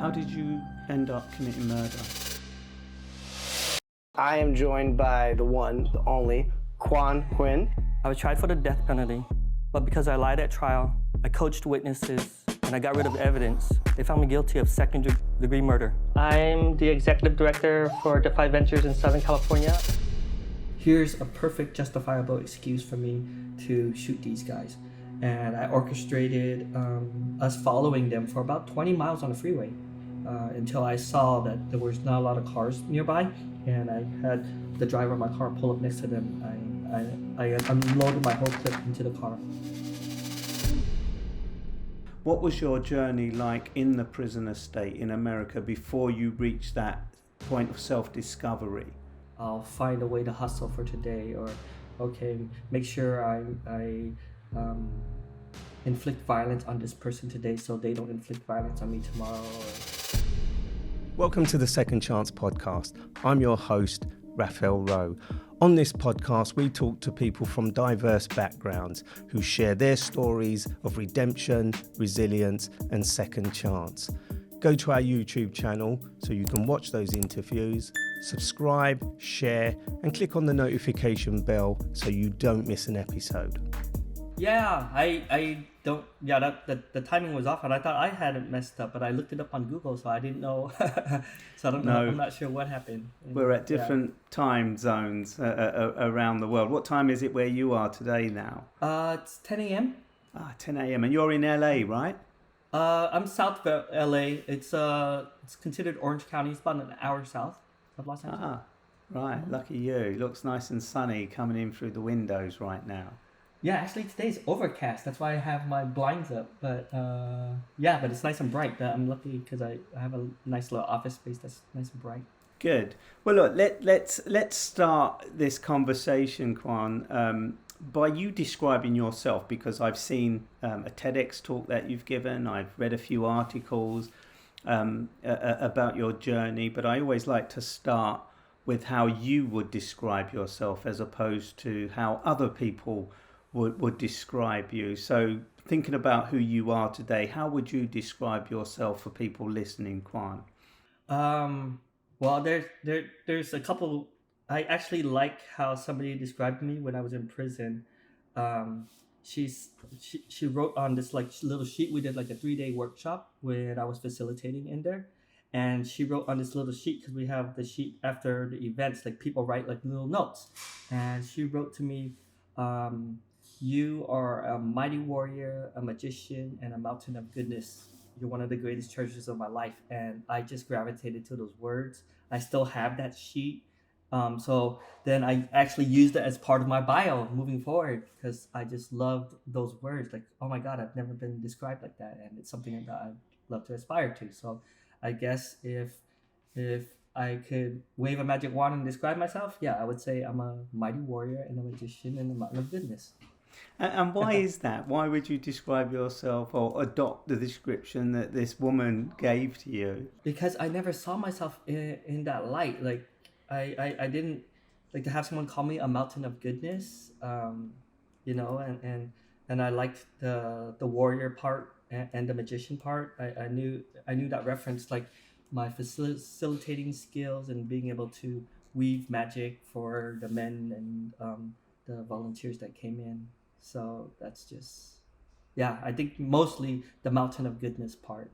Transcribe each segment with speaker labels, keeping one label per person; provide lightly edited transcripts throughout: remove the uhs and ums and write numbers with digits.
Speaker 1: How did you end up committing murder?
Speaker 2: I am joined by the one, the only, Quan Huynh.
Speaker 3: I was tried for the death penalty, but because I lied at trial, I coached witnesses, and I got rid of evidence, they found me guilty of second-degree murder. I'm the executive director for Defy Ventures in Southern California. Here's a perfect justifiable excuse for me to shoot these guys. And I orchestrated us following them for about 20 miles on the freeway until I saw that there was not a lot of cars nearby, and I had the driver of my car pull up next to them. I unloaded my whole clip into the car.
Speaker 1: What was your journey like in the prison estate in America before you reached that point of self-discovery?
Speaker 3: I'll find a way to hustle for today, or okay, make sure I inflict violence on this person today so they don't inflict violence on me tomorrow.
Speaker 4: Welcome to the Second Chance podcast. I'm your host, Raphael Rowe. On this podcast, we talk to people from diverse backgrounds who share their stories of redemption, resilience, and second chance. Go to our YouTube channel so you can watch those interviews, subscribe, share, and click on the notification bell so you don't miss an episode.
Speaker 3: Yeah, the timing was off, and I thought I had it messed up, but I looked it up on Google, so I didn't know. So I don't know. I'm not sure what happened.
Speaker 1: We're at different time zones around the world. What time is it where you are today now?
Speaker 3: It's 10 a.m.
Speaker 1: 10 a.m. And you're in LA, right?
Speaker 3: I'm south of LA. It's considered Orange County. It's about an hour south of Los Angeles.
Speaker 1: Right. Mm-hmm. Lucky you. Looks nice and sunny coming in through the windows right now.
Speaker 3: Yeah, actually today's overcast. That's why I have my blinds up. But but it's nice and bright. I'm lucky because I have a nice little office space that's nice and bright.
Speaker 1: Good. Well, look, let's start this conversation, Quan, by you describing yourself, because I've seen a TEDx talk that you've given. I've read a few articles about your journey, but I always like to start with how you would describe yourself as opposed to how other people would describe you. So thinking about who you are today, how would you describe yourself for people listening, Quan?
Speaker 3: Well, there's a couple. I actually like how somebody described me when I was in prison. She wrote on this like little sheet. We did like a 3-day workshop when I was facilitating in there, and she wrote on this little sheet, because we have the sheet after the events, like people write like little notes, and she wrote to me, "You are a mighty warrior, a magician, and a mountain of goodness. You're one of the greatest treasures of my life." And I just gravitated to those words. I still have that sheet. So then I actually used it as part of my bio moving forward, because I just loved those words. Like, oh my God, I've never been described like that. And it's something that I'd love to aspire to. So I guess if I could wave a magic wand and describe myself, I would say I'm a mighty warrior and a magician and a mountain of goodness.
Speaker 1: And why is that? Why would you describe yourself or adopt the description that this woman gave to you? Because
Speaker 3: I never saw myself in that light. Like I didn't like to have someone call me a mountain of goodness, and I liked the warrior part and the magician part. I knew that reference, like my facilitating skills and being able to weave magic for the men and the volunteers that came in. So that's just, I think mostly the mountain of goodness part.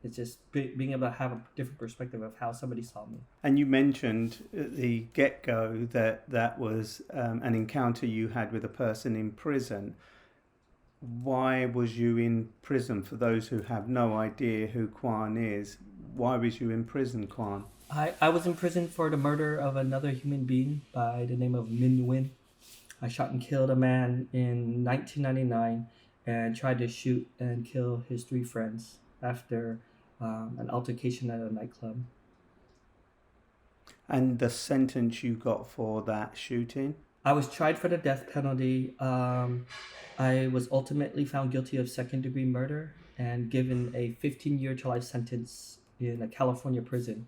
Speaker 3: It's just being able to have a different perspective of how somebody saw me.
Speaker 1: And you mentioned at the get-go that was an encounter you had with a person in prison. Why was you in prison? For those who have no idea who Quan is, why was you in prison, Quan?
Speaker 3: I was in prison for the murder of another human being by the name of Minh Huynh. I shot and killed a man in 1999 and tried to shoot and kill his 3 friends after an altercation at a nightclub.
Speaker 1: And the sentence you got for that shooting?
Speaker 3: I was tried for the death penalty. I was ultimately found guilty of second-degree murder and given a 15-year to life sentence in a California prison,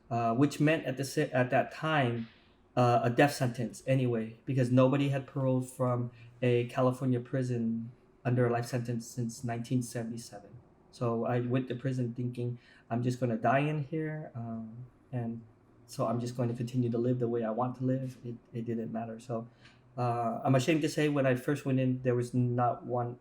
Speaker 3: which meant at that time a death sentence anyway, because nobody had paroled from a California prison under a life sentence since 1977. So I went to prison thinking I'm just going to die in here, and so I'm just going to continue to live the way I want to live. It didn't matter. So I'm ashamed to say when I first went in, there was not one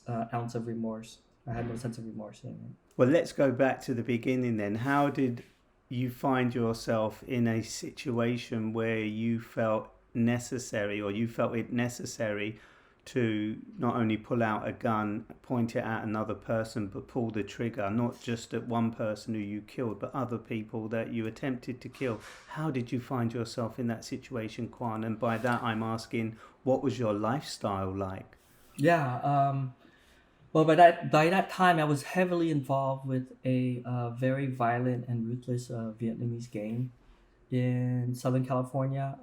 Speaker 3: ounce of remorse. I had no sense of remorse in it.
Speaker 1: Well, let's go back to the beginning then. How did you find yourself in a situation where you felt necessary, or you felt it necessary to not only pull out a gun, point it at another person, but pull the trigger, not just at one person who you killed, but other people that you attempted to kill? How did you find yourself in that situation, Quan? And by that, I'm asking, what was your lifestyle like?
Speaker 3: Yeah. Well, by that time, I was heavily involved with a very violent and ruthless Vietnamese gang in Southern California.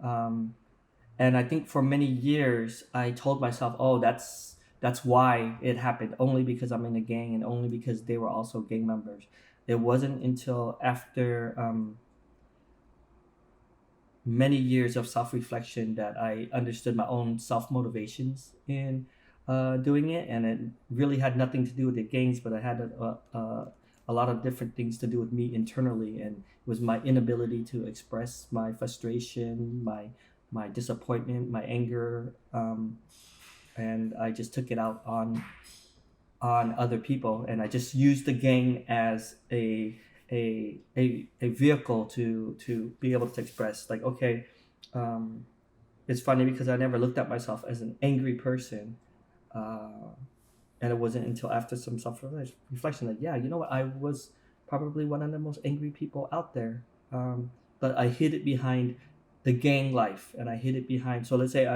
Speaker 3: And I think for many years, I told myself, "Oh, that's why it happened. Only because I'm in a gang, and only because they were also gang members." It wasn't until after many years of self-reflection that I understood my own self-motivations in doing it, and it really had nothing to do with the gangs, but it had a lot of different things to do with me internally, and it was my inability to express my frustration, my disappointment, my anger, and I just took it out on other people, and I just used the gang as a vehicle to be able to express, like, okay, it's funny because I never looked at myself as an angry person, and it wasn't until after some self-reflection that, yeah, you know what, I was probably one of the most angry people out there, but I hid it behind the gang life, and I hid it behind. So let's say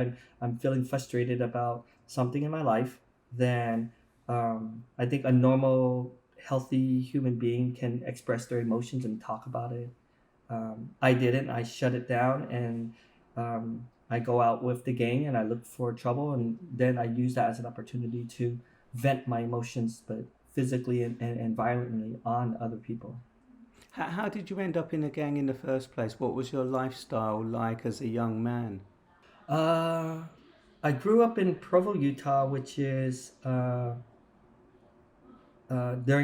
Speaker 3: I'm feeling frustrated about something in my life, then I think a normal, healthy human being can express their emotions and talk about it. I didn't. I shut it down, and I go out with the gang and I look for trouble, and then I use that as an opportunity to vent my emotions, but physically and violently on other people.
Speaker 1: How did you end up in a gang in the first place? What was your lifestyle like as a young man?
Speaker 3: Uh, I grew up in Provo, Utah, which is during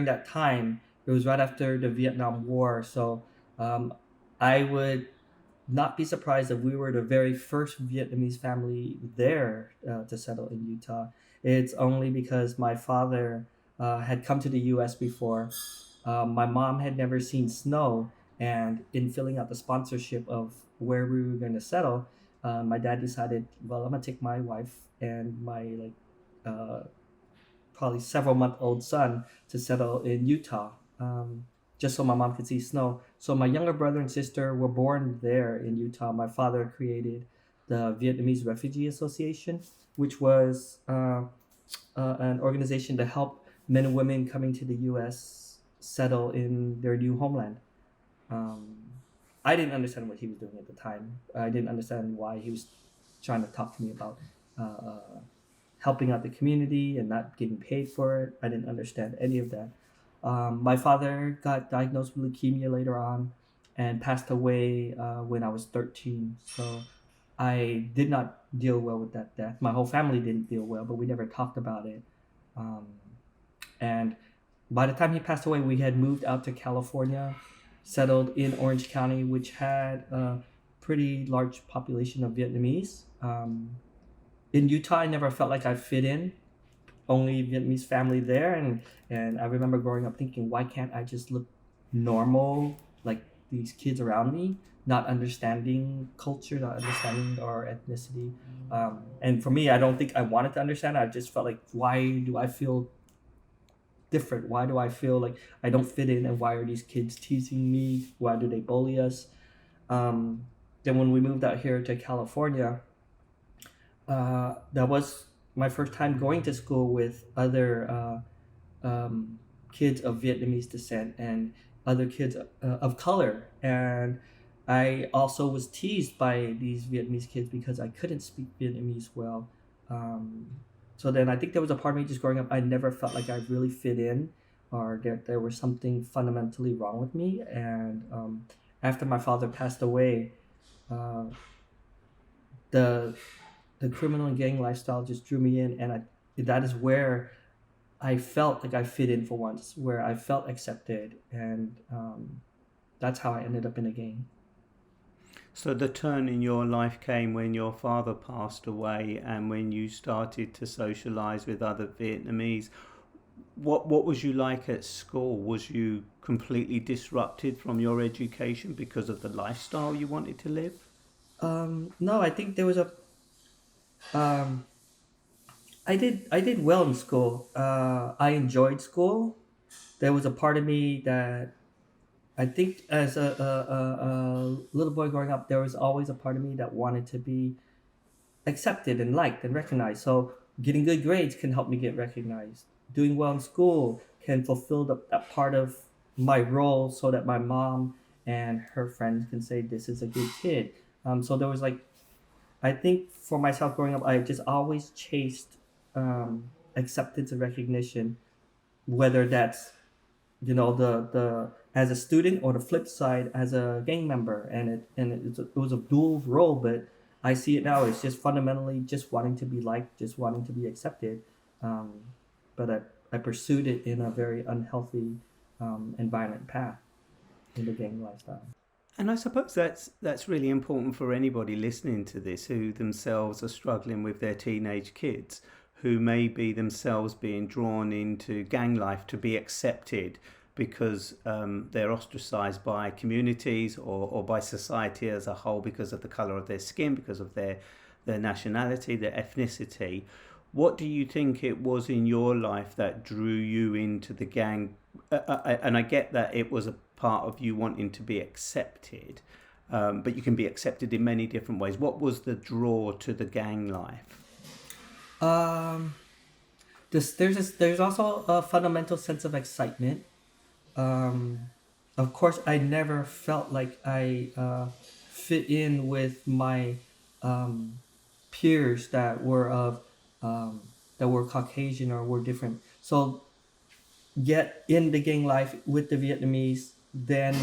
Speaker 3: that time, it was right after the Vietnam War. So um, I would not be surprised if we were the very first Vietnamese family there to settle in Utah. It's only because my father had come to the US before. My mom had never seen snow, and in filling out the sponsorship of where we were going to settle, my dad decided, well, I'm gonna take my wife and my uh, probably several month old son to settle in Utah, just so my mom could see snow. So my younger brother and sister were born there in Utah. My father created the Vietnamese Refugee Association, which was an organization to help men and women coming to the U.S. settle in their new homeland. Um, I didn't understand what he was doing at the time. I didn't understand why he was trying to talk to me about helping out the community and not getting paid for it. I didn't understand any of that. My father got diagnosed with leukemia later on and passed away when I was 13. So I did not deal well with that death. My whole family didn't deal well, but we never talked about it. Um, and by the time he passed away, we had moved out to California, settled in Orange County, which had a pretty large population of Vietnamese. In Utah, I never felt like I fit in. Only Vietnamese family there, and I remember growing up thinking, why can't I just look normal like these kids around me? Not understanding culture, not understanding our ethnicity. And for me, I don't think I wanted to understand. I just felt like, why do I feel different? Why do I feel like I don't fit in? And why are these kids teasing me? Why do they bully us? Then when we moved out here to California, that was my first time going to school with other kids of Vietnamese descent and other kids of color. And I also was teased by these Vietnamese kids because I couldn't speak Vietnamese well. So then I think there was a part of me just growing up, I never felt like I really fit in, or there was something fundamentally wrong with me. And after my father passed away, the criminal and gang lifestyle just drew me in, and that is where I felt like I fit in for once, where I felt accepted, and that's how I ended up in a gang.
Speaker 1: So the turn in your life came when your father passed away and when you started to socialize with other Vietnamese. What was you like at school? Was you completely disrupted from your education because of the lifestyle you wanted to live?
Speaker 3: No, I think there was a um, I did well in school. I enjoyed school. There was a part of me that I think as a little boy growing up, there was always a part of me that wanted to be accepted and liked and recognized. So getting good grades can help me get recognized. Doing well in school can fulfill that part of my role so that my mom and her friends can say, this is a good kid. So there was like, I think for myself growing up, I just always chased acceptance and recognition, whether that's the as a student or the flip side as a gang member, it was a dual role, but I see it now as just fundamentally just wanting to be liked, just wanting to be accepted, um, but I pursued it in a very unhealthy environment path in the gang lifestyle.
Speaker 1: And I suppose that's really important for anybody listening to this who themselves are struggling with their teenage kids, who may be themselves being drawn into gang life to be accepted because they're ostracized by communities or by society as a whole because of the color of their skin, because of their nationality, their ethnicity. What do you think it was in your life that drew you into the gang? And I get that it was a part of you wanting to be accepted, but you can be accepted in many different ways. What was the draw to the gang life?
Speaker 3: There's also a fundamental sense of excitement. Of course, I never felt like I fit in with my peers that were Caucasian or were different. So, yet in the gang life with the Vietnamese, then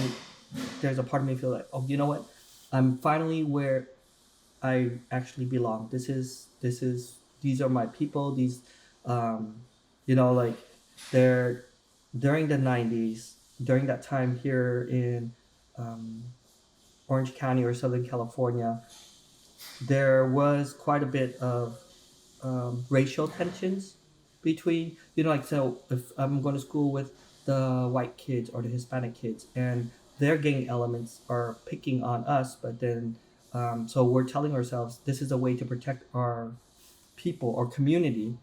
Speaker 3: there's a part of me feel like, oh, you know what? I'm finally where I actually belong. These are my people. Like they're during the 90s, during that time here in Orange County or Southern California, there was quite a bit of racial tensions between, so if I'm going to school with the white kids or the Hispanic kids and their gang elements are picking on us, but then, so we're telling ourselves this is a way to protect our people or community.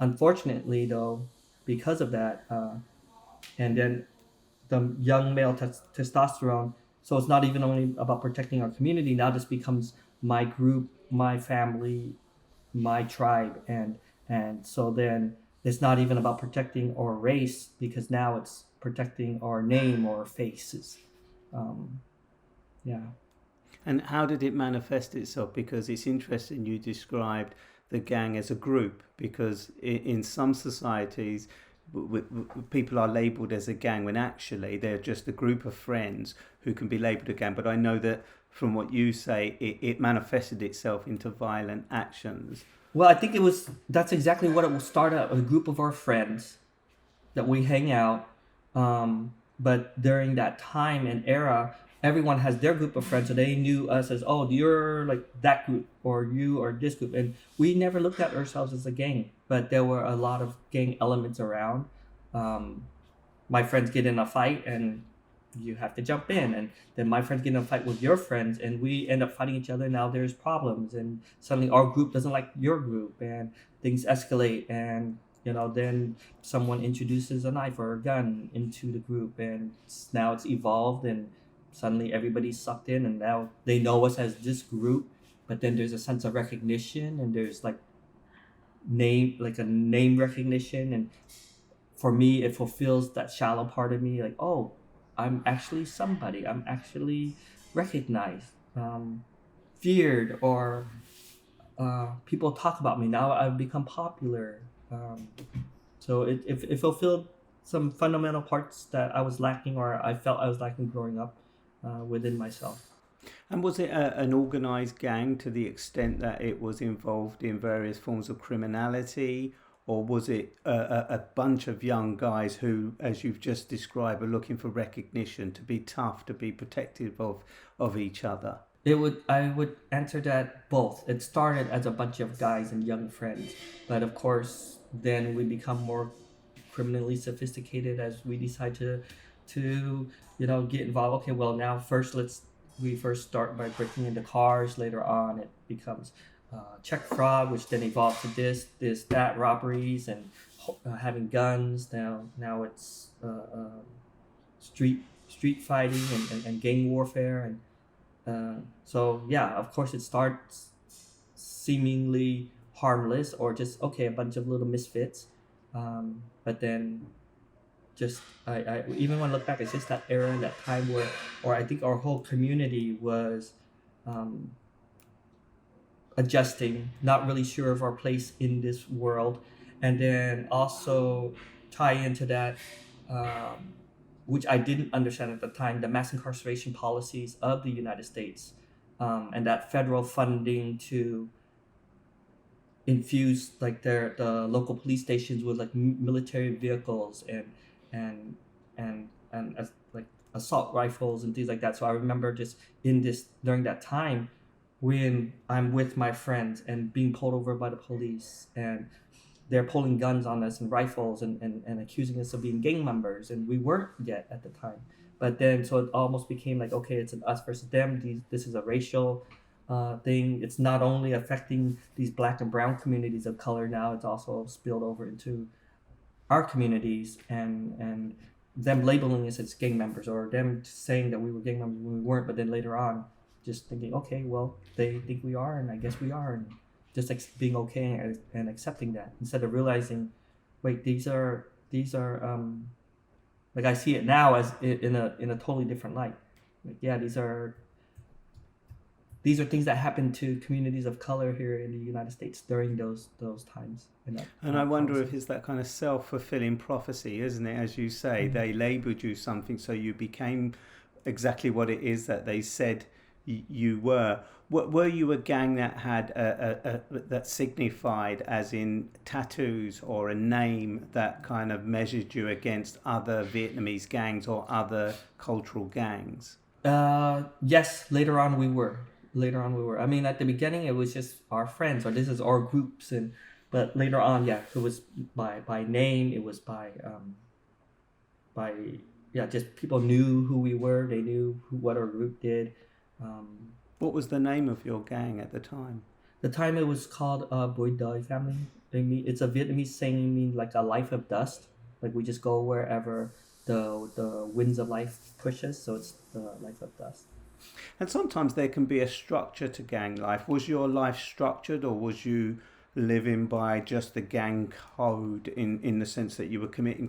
Speaker 3: Unfortunately, though, because of that, and then the young male testosterone, so it's not even only about protecting our community. Now this becomes my group, my family, my tribe, and so then it's not even about protecting our race because now it's protecting our name or faces. Yeah.
Speaker 1: And how did it manifest itself? Because it's interesting you described the gang as a group, because in some societies people are labelled as a gang when actually they're just a group of friends who can be labelled a gang. But I know that from what you say, it manifested itself into violent actions.
Speaker 3: Well, I think that's exactly what it will start out, a group of our friends that we hang out. But during that time and era, everyone has their group of friends. So they knew us as, oh, you're like that group or you are this group. And we never looked at ourselves as a gang, but there were a lot of gang elements around. My friends get in a fight and you have to jump in, and then my friends get in a fight with your friends and we end up fighting each other. Now there's problems and suddenly our group doesn't like your group and things escalate, and then someone introduces a knife or a gun into the group and now it's evolved and suddenly everybody's sucked in and now they know us as this group. But then there's a sense of recognition and there's a name recognition, and for me it fulfills that shallow part of me, like, oh, I'm actually somebody. I'm actually recognized, feared, or people talk about me. Now I've become popular. So it fulfilled some fundamental parts that I was lacking, or I felt I was lacking growing up within myself.
Speaker 1: And was it an organised gang to the extent that it was involved in various forms of criminality, or was it a bunch of young guys who, as you've just described, are looking for recognition, to be tough, to be protective of each other?
Speaker 3: I would answer that both. It started as a bunch of guys and young friends, but of course, then we become more criminally sophisticated as we decide to get involved. Okay, well now we first start by breaking into cars. Later on, it becomes check fraud, which then evolves to that robberies and having guns. Now it's street fighting and gang warfare and. So yeah, of course it starts seemingly harmless or just a bunch of little misfits, but then just I even when I look back, it's just that era and that time or I think our whole community was adjusting, not really sure of our place in this world, and then also tie into that. Which I didn't understand at the time, the mass incarceration policies of the United States, and that federal funding to infuse like the local police stations with like military vehicles and like assault rifles and things like that. So I remember just during that time when I'm with my friends and being pulled over by the police and they're pulling guns on us and rifles and accusing us of being gang members, and we weren't yet at the time. But then, so it almost became like, okay, it's an us versus them. This is a racial thing. It's not only affecting these Black and brown communities of color now, it's also spilled over into our communities and them labeling us as gang members or them saying that we were gang members when we weren't. But then later on, just thinking, okay, well, they think we are, and I guess we are. And just being okay and accepting that instead of realizing, wait, these are like I see it now as in a totally different light. Like, yeah, these are things that happen to communities of color here in the United States during those times.
Speaker 1: And I wonder if it's that kind of self-fulfilling prophecy, isn't it? As you say,
Speaker 3: Mm-hmm.
Speaker 1: They labelled you something, so you became exactly what it is that they said you were. Were you a gang that had that signified, as in tattoos or a name that kind of measured you against other Vietnamese gangs or other cultural gangs?
Speaker 3: Yes, later on we were. I mean, at the beginning it was just our friends or this is our groups, but later on, yeah, it was by name. It was by just people knew who we were. They knew what our group did.
Speaker 1: What was the name of your gang at the time?
Speaker 3: The time it was called Boi Doi family. It's a Vietnamese saying mean like a life of dust. Like we just go wherever the winds of life push us. So it's the life of dust.
Speaker 1: And sometimes there can be a structure to gang life. Was your life structured, or was you living by just the gang code in the sense that you were committing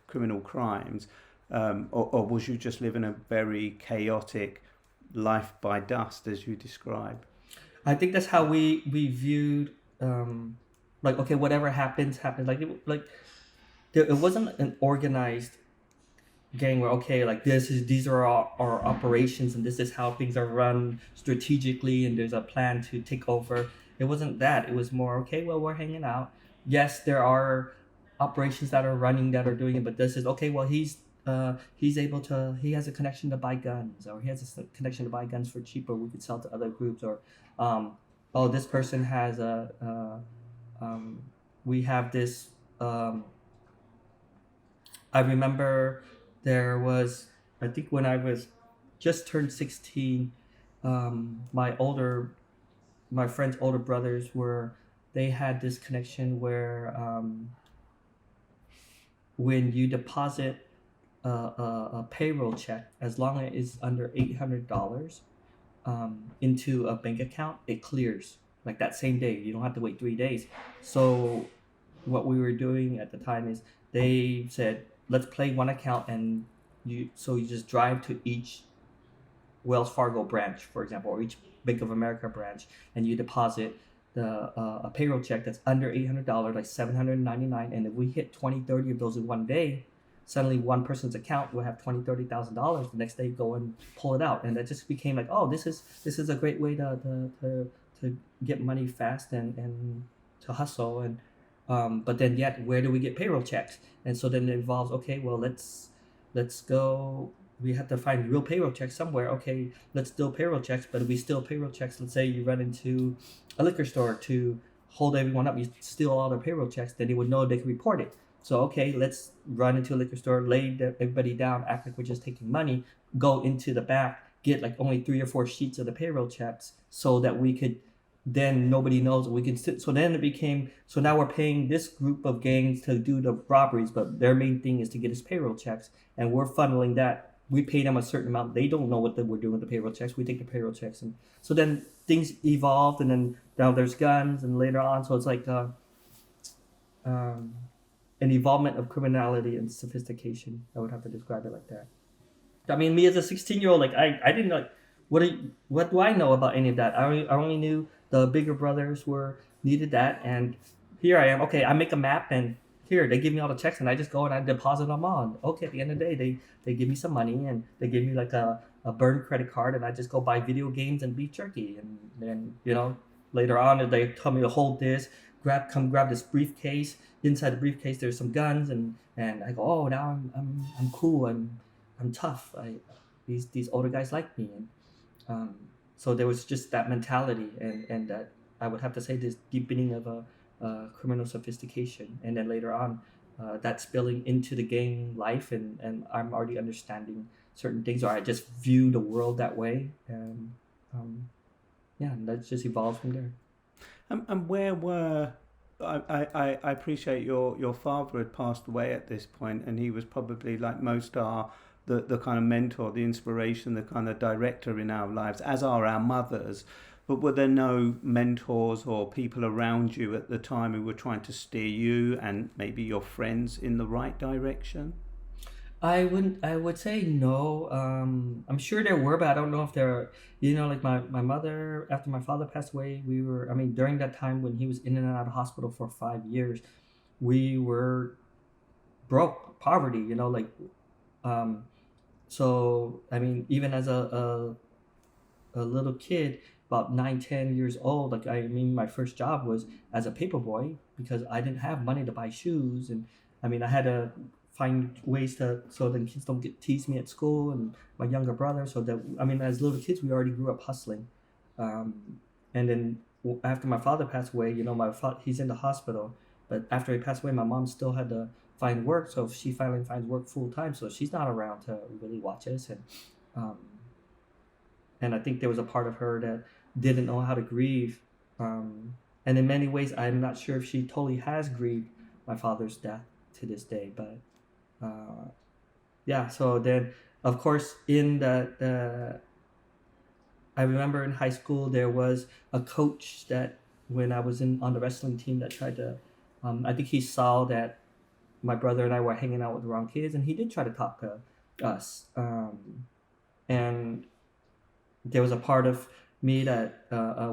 Speaker 1: criminal crimes, or was you just living a very chaotic life by dust, as you describe?
Speaker 3: I think that's how we viewed like, okay, whatever happens. Like it wasn't an organized gang where, okay, like these are our operations and this is how things are run strategically and there's a plan to take over. It wasn't that. It was more, okay, well, we're hanging out. Yes, there are operations that are running that are doing it, but this is okay, well, he has a connection to buy guns, or he has a connection to buy guns for cheaper. We could sell to other groups, or this person has we have this. I remember there was, I think when I was just turned 16, my friend's older brothers they had this connection where when you deposit a payroll check, as long as it's under $800 into a bank account, it clears like that same day. You don't have to wait 3 days. So what we were doing at the time is they said, let's play one account, and you just drive to each Wells Fargo branch, for example, or each Bank of America branch, and you deposit a payroll check that's under $800, like $799, and if we hit 20-30 of those in one day, suddenly one person's account will have $20,000-$30,000. The next day, go and pull it out, and that just became like, oh, this is a great way to get money fast and to hustle. And But then yet, where do we get payroll checks? And so then it involves, okay, well, let's go. We have to find real payroll checks somewhere. Okay, let's steal payroll checks, but if we steal payroll checks, let's say you run into a liquor store to hold everyone up, you steal all their payroll checks, then they would know they can report it. So, okay, let's run into a liquor store, lay everybody down, act like we're just taking money, go into the back, get like only 3 or 4 sheets of the payroll checks so that we could, then nobody knows, we can sit. So then it became, so now we're paying this group of gangs to do the robberies, but their main thing is to get us payroll checks, and we're funneling that. We pay them a certain amount. They don't know what we're doing with the payroll checks. We take the payroll checks. And so then things evolved, and then now there's guns, and later on, so it's like an evolvement of criminality and sophistication. I would have to describe it like that. I mean, me as a 16-year-old, like I didn't like, what do I know about any of that? I only knew the bigger brothers needed that, and here I am. Okay, I make a map, and here they give me all the checks, and I just go and I deposit them on. Okay, at the end of the day, they give me some money, and they give me like a burn credit card, and I just go buy video games and beef jerky, and then later on they tell me to hold this, come grab this briefcase. Inside the briefcase there's some guns, and I go, oh, now I'm cool, I'm tough. These older guys like me, and so there was just that mentality, and that I would have to say this deepening of criminal sophistication, and then later on that spilling into the gang life, and I'm already understanding certain things, or I just view the world that way, and and that just evolved from there.
Speaker 1: And where were I appreciate your father had passed away at this point, and he was probably, like most are, the kind of mentor, the inspiration, the kind of director in our lives, as are our mothers. But were there no mentors or people around you at the time who were trying to steer you and maybe your friends in the right direction?
Speaker 3: I would say no. I'm sure there were, but I don't know if there, like my mother, after my father passed away, during that time when he was in and out of hospital for 5 years, we were broke, poverty, so, even as a little kid, about 9, 10 years old, my first job was as a paper boy, because I didn't have money to buy shoes, and I had to find ways so the kids don't tease me at school, and my younger brother, so that as little kids we already grew up hustling, and then after my father passed away, he's in the hospital, but after he passed away, my mom still had to find work, so she finally finds work full time, so she's not around to really watch us, and I think there was a part of her that didn't know how to grieve, and in many ways I'm not sure if she totally has grieved my father's death to this day, but so then of course in the I remember in high school there was a coach that, when I was on the wrestling team, that tried to I think he saw that my brother and I were hanging out with the wrong kids, and he did try to talk to us, and there was a part of me that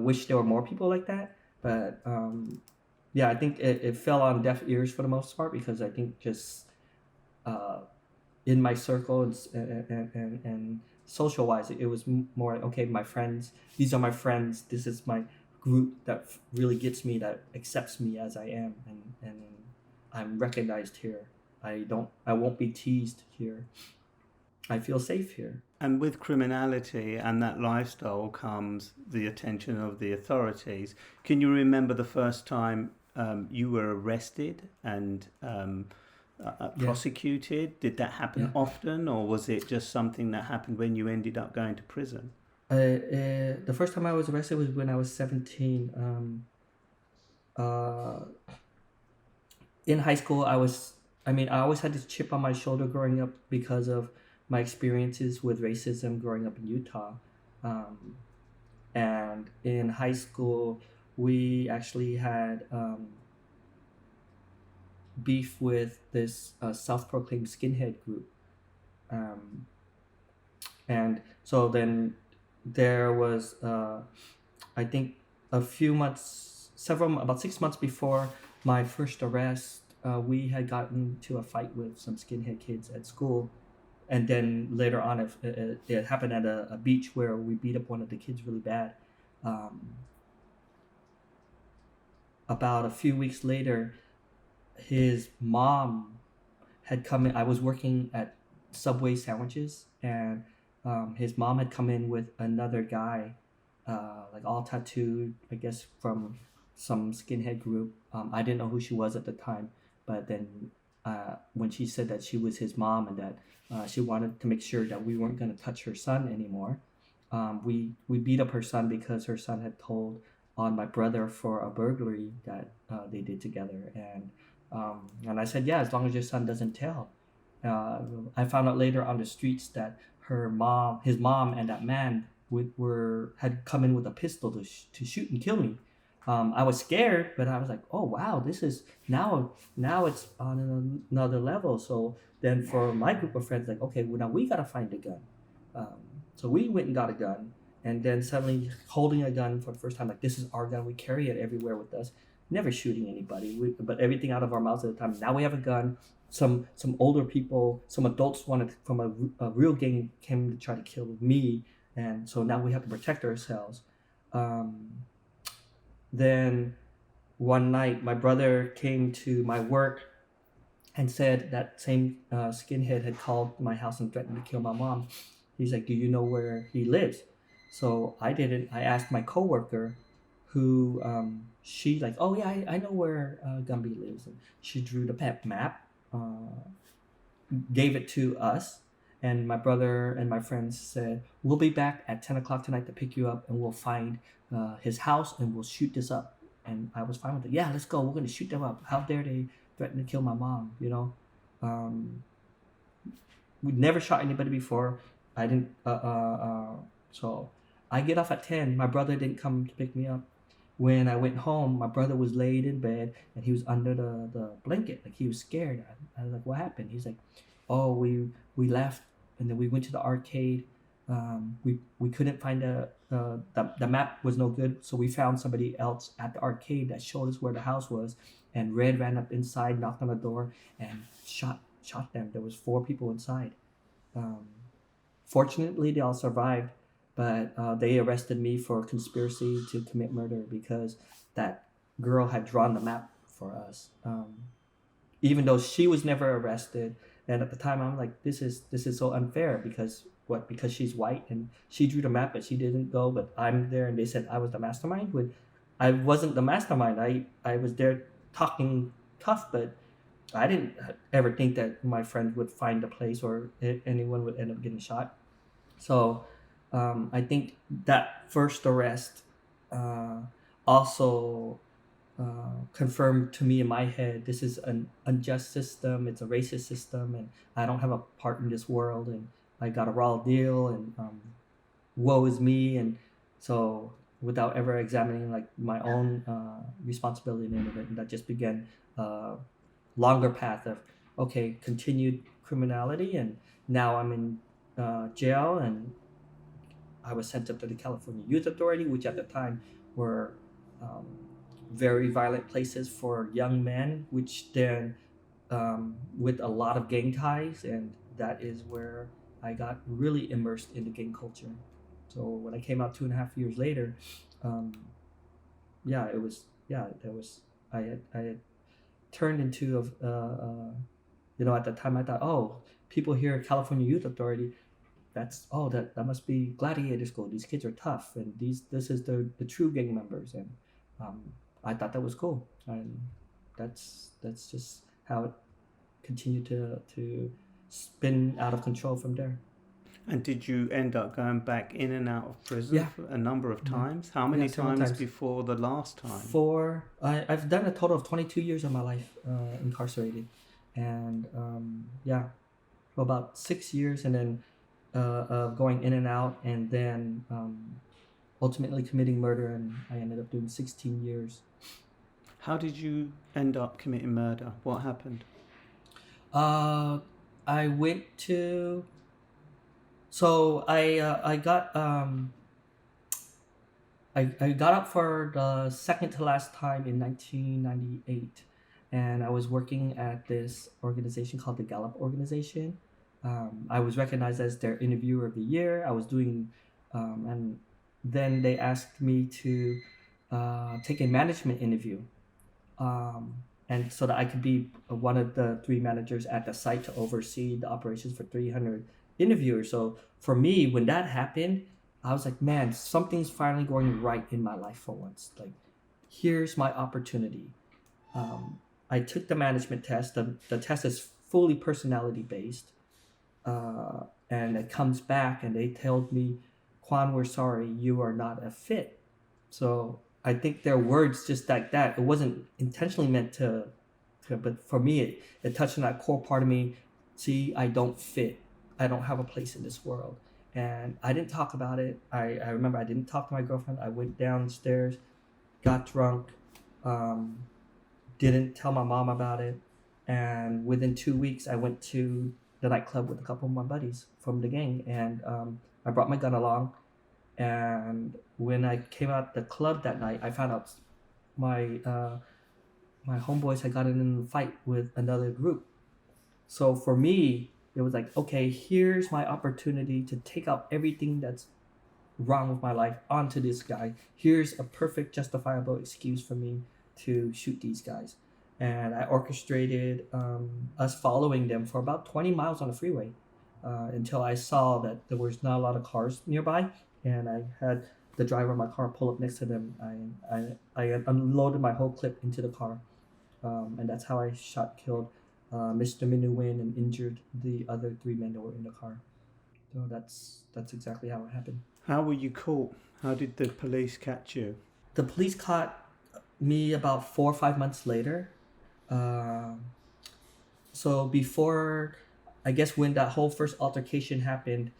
Speaker 3: wished there were more people like that, but I think it fell on deaf ears for the most part, because I think just in my circle and social wise, it was more, okay, my friends, these are my friends, this is my group that really gets me, that accepts me as I am, and I'm recognized here. I won't be teased here. I feel safe here.
Speaker 1: And with criminality and that lifestyle comes the attention of the authorities. Can you remember the first time you were arrested and prosecuted? Did that happen often, or was it just something that happened when you ended up going to prison?
Speaker 3: The first time I was arrested was when I was 17. In high school, I always had this chip on my shoulder growing up because of my experiences with racism growing up in Utah. And in high school, we actually had beef with this self-proclaimed skinhead group. And so then there was, I think about 6 months before my first arrest, we had gotten to a fight with some skinhead kids at school. And then later on, it happened at a beach where we beat up one of the kids really bad. About a few weeks later, his mom had come in. I was working at Subway sandwiches, and his mom had come in with another guy, like all tattooed, I guess from some skinhead group. I didn't know who she was at the time, but then when she said that she was his mom and that she wanted to make sure that we weren't going to touch her son anymore, we beat up her son because her son had told on my brother for a burglary that they did together, and I said, yeah, as long as your son doesn't tell. I found out later on the streets that his mom, and that man had come in with a pistol to shoot and kill me. I was scared, but I was like, oh wow, this is now it's on another level. So then for my group of friends, like, okay, well now we gotta find a gun. So we went and got a gun, and then suddenly holding a gun for the first time, like, this is our gun. We carry it everywhere with us, never shooting anybody, but everything out of our mouths at the time. Now we have a gun. Some older people, some adults wanted from a real gang came to try to kill me, and so now we have to protect ourselves. Then one night, my brother came to my work and said that same skinhead had called my house and threatened to kill my mom. He's like, do you know where he lives? So I didn't. I asked my coworker, who she like, oh yeah, I know where Gumby lives. And she drew the map, gave it to us, and my brother and my friends said, we'll be back at 10 o'clock tonight to pick you up, and we'll find his house and we'll shoot this up. And I was fine with it. Yeah, let's go. We're going to shoot them up. How dare they threaten to kill my mom, you know? We'd never shot anybody before. I didn't, so I get off at 10. My brother didn't come to pick me up. When I went home, my brother was laid in bed and he was under the blanket. Like, he was scared. I was like, what happened? He's like, oh, we left and then we went to the arcade. We couldn't find the map was no good. So we found somebody else at the arcade that showed us where the house was. And Red ran up inside, knocked on the door and shot them. There was 4 people inside. Fortunately, they all survived, but they arrested me for conspiracy to commit murder because that girl had drawn the map for us. Even though she was never arrested, and at the time I'm like, this is so unfair because she's white and she drew the map, but she didn't go, but I'm there, and they said I was the mastermind. When I wasn't the mastermind, I was there talking tough, but I didn't ever think that my friends would find a place or anyone would end up getting shot. So I think that first arrest also confirmed to me in my head, this is an unjust system, it's a racist system, and I don't have a part in this world, and I got a raw deal, and woe is me. And so without ever examining like my own responsibility in it, and that just began longer path of continued criminality, and now I'm in jail, and I was sent up to the California Youth Authority, which at the time were very violent places for young men, which then with a lot of gang ties, and that is where I got really immersed in the gang culture. So when I came out 2.5 years later, I had turned into at the time I thought, oh, people here at California Youth Authority, that must be gladiator school. These kids are tough, and this is the true gang members, and I thought that was cool, and that's just how it continued to spin out of control from there.
Speaker 1: And did you end up going back in and out of prison a number of times? How many times before the last time? 4.
Speaker 3: I've done a total of 22 years of my life incarcerated, and for about 6 years, and then going in and out, and then ultimately committing murder, and I ended up doing 16 years.
Speaker 1: How did you end up committing murder? What happened?
Speaker 3: I went to... So I got up for the second to last time in 1998, and I was working at this organization called the Gallup Organization. I was recognized as their interviewer of the year. I was doing, and then they asked me to take a management interview. and so that I could be one of the 3 managers at the site to oversee the operations for 300 interviewers. So for me, when that happened, I was like, man, something's finally going right in my life for once. Like, here's my opportunity. I took the management test. The test is fully personality based. And it comes back and they told me, Quan, we're sorry, you are not a fit. So I think their words just like that. It wasn't intentionally meant to but for me, it touched on that core part of me. See, I don't fit. I don't have a place in this world. And I didn't talk about it. I remember I didn't talk to my girlfriend. I went downstairs, got drunk, didn't tell my mom about it. And within 2 weeks, I went to the nightclub with a couple of my buddies from the gang. And I brought my gun along. And when I came out the club that night, I found out my homeboys had gotten in a fight with another group. So for me, it was like, okay, here's my opportunity to take out everything that's wrong with my life onto this guy. Here's a perfect justifiable excuse for me to shoot these guys. And I orchestrated us following them for about 20 miles on the freeway until I saw that there was not a lot of cars nearby. And I had the driver of my car pull up next to them. I unloaded my whole clip into the car. And that's how I killed Mr. Minuwin and injured the other 3 men that were in the car. So that's exactly how it happened.
Speaker 1: How were you caught? How did the police catch you?
Speaker 3: The police caught me about 4 or 5 months later. So before, I guess when that whole first altercation happened,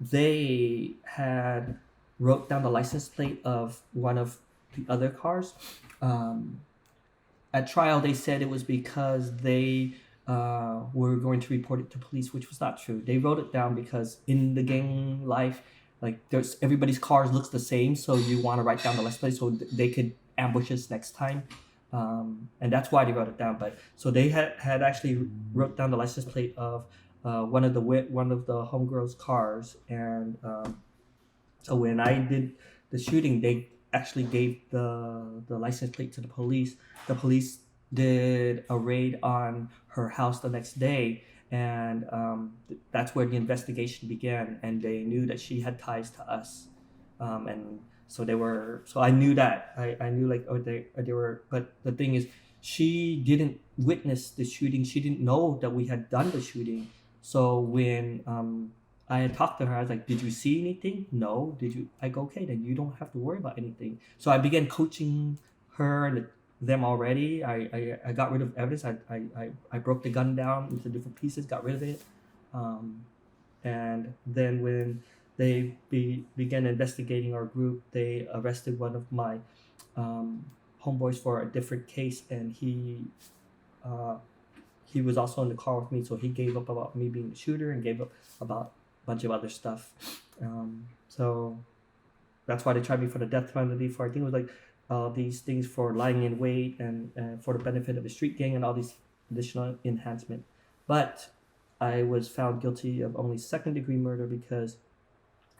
Speaker 3: they had wrote down the license plate of one of the other cars. At trial, they said it was because they were going to report it to police, which was not true. They wrote it down because in the gang life, like everybody's cars looks the same, so you want to write down the license plate so they could ambush us next time, and that's why they wrote it down. But so they had actually wrote down the license plate of one of the homegirls' cars, and so when I did the shooting, they actually gave the license plate to the police. The police did a raid on her house the next day, and that's where the investigation began. And they knew that she had ties to us, and so they were. So I knew that. I knew like they were. But the thing is, she didn't witness the shooting. She didn't know that we had done the shooting. So when I had talked to her, I was like, did you see anything? No. Did you? I go, okay, then you don't have to worry about anything. So I began coaching her and them already. I got rid of evidence. I broke the gun down into different pieces, got rid of it. And then when they began investigating our group, they arrested one of my homeboys for a different case, and he was also in the car with me, so he gave up about me being the shooter and gave up about bunch of other stuff. So that's why they tried me for the death penalty for, I think it was like these things for lying in wait and for the benefit of a street gang and all these additional enhancement. But I was found guilty of only 2nd-degree murder because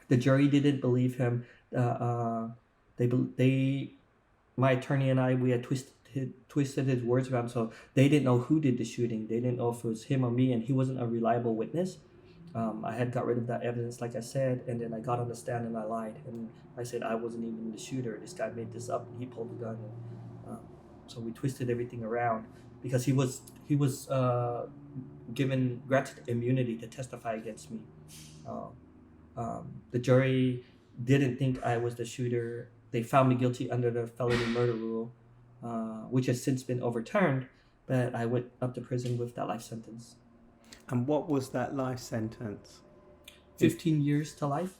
Speaker 3: the jury didn't believe him. My attorney and I, we had twisted his words around, so they didn't know who did the shooting. They didn't know if it was him or me, and he wasn't a reliable witness. I had got rid of that evidence, like I said, and then I got on the stand and I lied. And I said I wasn't even the shooter. This guy made this up and he pulled the gun. So we twisted everything around because he was granted immunity to testify against me. The jury didn't think I was the shooter. They found me guilty under the felony murder rule, which has since been overturned, but I went up to prison with that life sentence.
Speaker 1: And what was that life sentence?
Speaker 3: 15 years to life.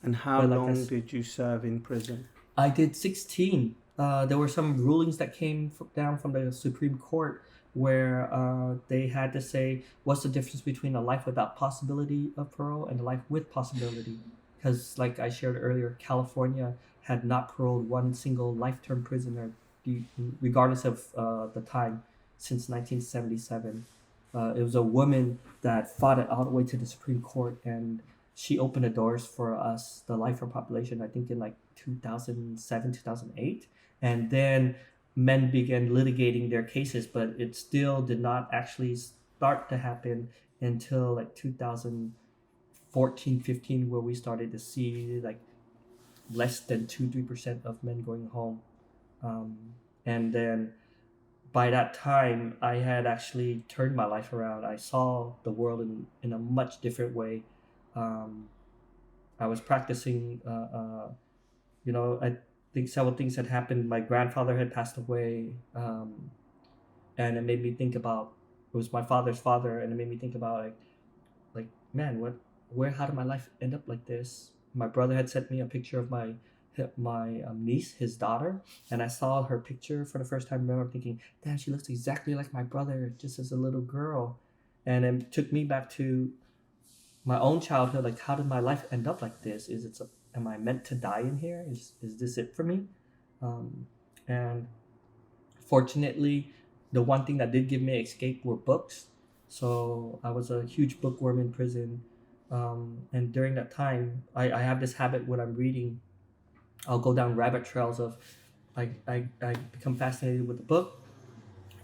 Speaker 1: And how long did you serve in prison?
Speaker 3: I did 16. There were some rulings that came down from the Supreme Court where they had to say, what's the difference between a life without possibility of parole and a life with possibility? Because like I shared earlier, California had not paroled one single life-term prisoner, regardless of the time, since 1977. It was a woman that fought it all the way to the Supreme Court, and she opened the doors for us, the lifer population, I think in like 2007, 2008. And then men began litigating their cases, but it still did not actually start to happen until like 2014, 15, where we started to see like less than 2-3% of men going home. And then by that time, I had actually turned my life around. I saw the world in a much different way. I was practicing, I think several things had happened. My grandfather had passed away, and it made me think about, it was my father's father, and it made me think about like man, how did my life end up like this? My brother had sent me a picture of my niece, his daughter, and I saw her picture for the first time. I remember thinking, damn, she looks exactly like my brother, just as a little girl. And it took me back to my own childhood. Like, how did my life end up like this? Am I meant to die in here? Is this it for me? And fortunately, the one thing that did give me escape were books. So I was a huge bookworm in prison. And during that time, I have this habit when I'm reading, I'll go down rabbit trails of, I become fascinated with the book,